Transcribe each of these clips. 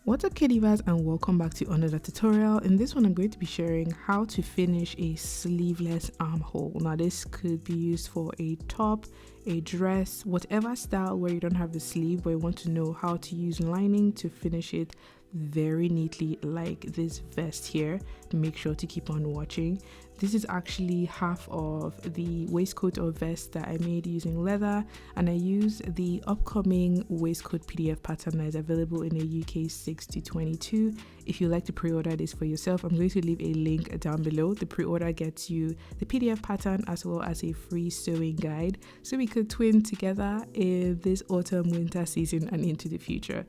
What's up, Kidivas, and welcome back to another tutorial. In this one I'm going to be sharing how to finish a sleeveless armhole. Now this could be used for a top, a dress, whatever style where you don't have the sleeve but you want to know how to use lining to finish it very neatly, like this vest here. Make sure to keep on watching. This is actually half of the waistcoat or vest that I made using leather, and I used the upcoming waistcoat PDF pattern that is available in the UK 6 to 22. If you like to pre-order this for yourself, I'm going to leave a link down below. The pre-order gets you the PDF pattern as well as a free sewing guide, so we could twin together in this autumn winter season and into the future.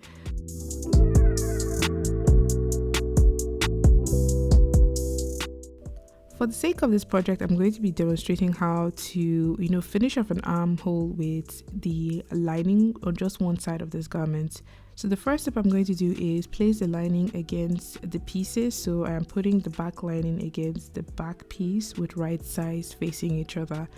For the sake of this project, I'm going to be demonstrating how to, finish off an armhole with the lining on just one side of this garment. So the first step I'm going to do is place the lining against the pieces. So I am putting the back lining against the back piece with right sides facing each other.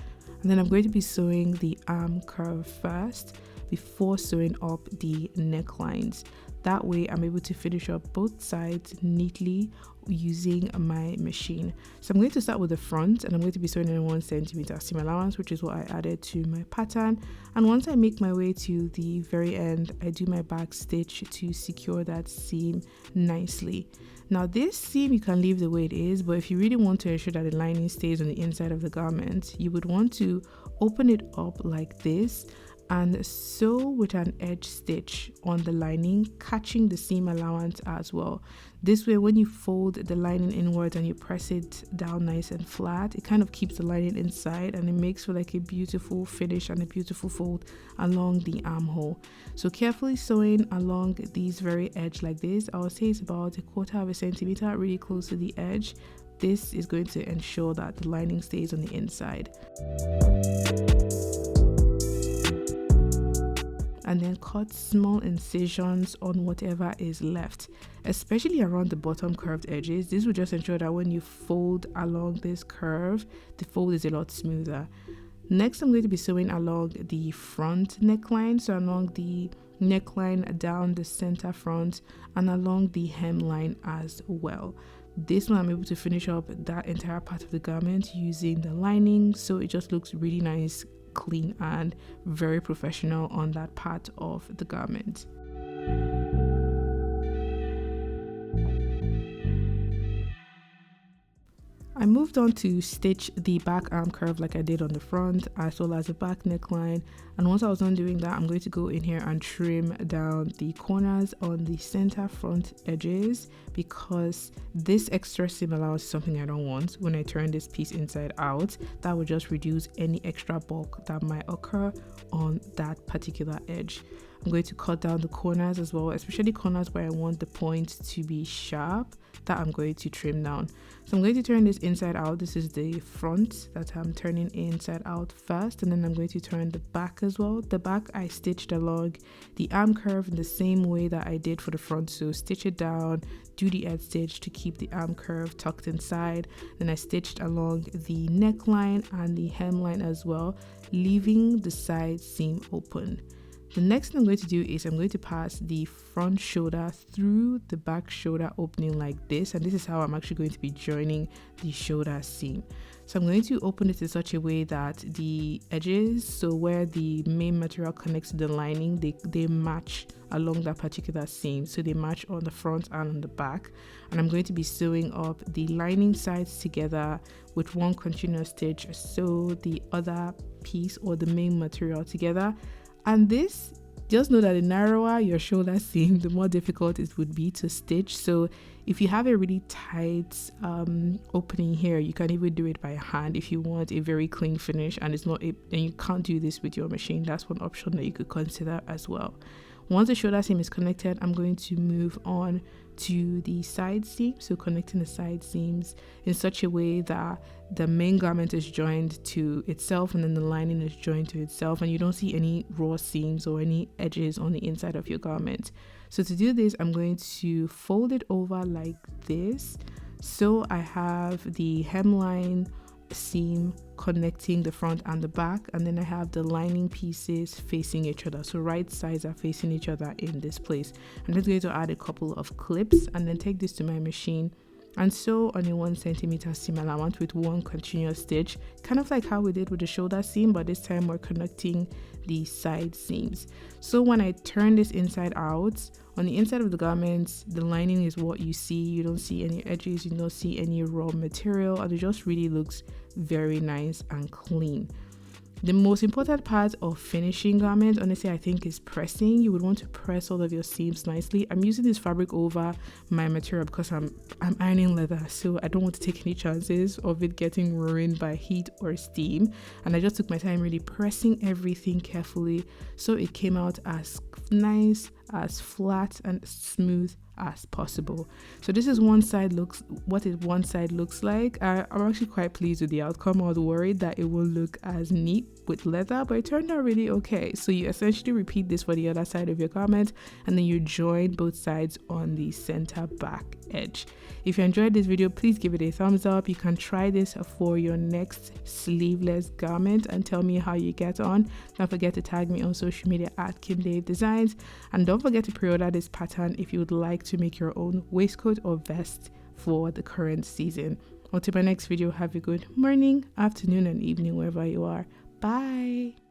And then I'm going to be sewing the arm curve first before sewing up the necklines. That way I'm able to finish up both sides neatly using my machine. So I'm going to start with the front, and I'm going to be sewing in 1 centimeter seam allowance, which is what I added to my pattern. And once I make my way to the very end, I do my back stitch to secure that seam nicely. Now this seam you can leave the way it is, but if you really want to ensure that the lining stays on the inside of the garment, you would want to open it up like this and sew with an edge stitch on the lining, catching the seam allowance as well. This way, when you fold the lining inwards and you press it down nice and flat, it kind of keeps the lining inside and it makes for like a beautiful finish and a beautiful fold along the armhole. So carefully sewing along these very edge like this. I would say it's about 1/4 centimeter, really close to the edge. This is going to ensure that the lining stays on the inside. And then cut small incisions on whatever is left, especially around the bottom curved edges. This will just ensure that when you fold along this curve, the fold is a lot smoother. Next, I'm going to be sewing along the front neckline, so along the neckline down the center front and along the hemline as well. This one I'm able to finish up that entire part of the garment using the lining, so it just looks really nice, clean and very professional on that part of the garment. I moved on to stitch the back arm curve like I did on the front, as well as the back neckline. And once I was done doing that, I'm going to go in here and trim down the corners on the center front edges, because this extra seam allowance is something I don't want. When I turn this piece inside out, that would just reduce any extra bulk that might occur on that particular edge. I'm going to cut down the corners as well, especially corners where I want the point to be sharp, that I'm going to trim down. So I'm going to turn this inside out. This is the front that I'm turning inside out first, and then I'm going to turn the back as well. The back I stitched along the arm curve in the same way that I did for the front. So stitch it down, do the edge stitch to keep the arm curve tucked inside. Then I stitched along the neckline and the hemline as well, leaving the side seam open. The next thing I'm going to do is I'm going to pass the front shoulder through the back shoulder opening like this, and this is how I'm actually going to be joining the shoulder seam. So I'm going to open it in such a way that the edges, so where the main material connects to the lining, they match along that particular seam, so they match on the front and on the back. And I'm going to be sewing up the lining sides together with one continuous stitch, sew the other piece or the main material together. And this, just know that the narrower your shoulder seam, the more difficult it would be to stitch. So if you have a really tight opening here, you can even do it by hand if you want a very clean finish, and you can't do this with your machine. That's one option that you could consider as well. Once the shoulder seam is connected, I'm going to move on to the side seam, so connecting the side seams in such a way that the main garment is joined to itself and then the lining is joined to itself, and you don't see any raw seams or any edges on the inside of your garment. So to do this, I'm going to fold it over like this, so I have the hemline seam connecting the front and the back, and then I have the lining pieces facing each other, so right sides are facing each other in this place. I'm just going to add a couple of clips and then take this to my machine and sew on a 1 centimeter seam allowance with one continuous stitch, kind of like how we did with the shoulder seam, but this time we're connecting the side seams. So when I turn this inside out, on the inside of the garments, the lining is what you see. You don't see any edges, you don't see any raw material, and it just really looks very nice and clean. The most important part of finishing garments, honestly, I think is pressing. You would want to press all of your seams nicely. I'm using this fabric over my material because I'm ironing leather, so I don't want to take any chances of it getting ruined by heat or steam. And I just took my time really pressing everything carefully so it came out as nice, as flat and smooth as possible. So this is one side looks like. I'm actually quite pleased with the outcome. I was worried that it will look as neat with leather, but it turned out really okay. So you essentially repeat this for the other side of your garment, and then you join both sides on the center back edge. If you enjoyed this video, please give it a thumbs up. You can try this for your next sleeveless garment and tell me how you get on. Don't forget to tag me on social media at KimDaveDesigns, and don't forget to pre-order this pattern if you would like to make your own waistcoat or vest for the current season. Until my next video, have a good morning, afternoon and evening wherever you are. Bye.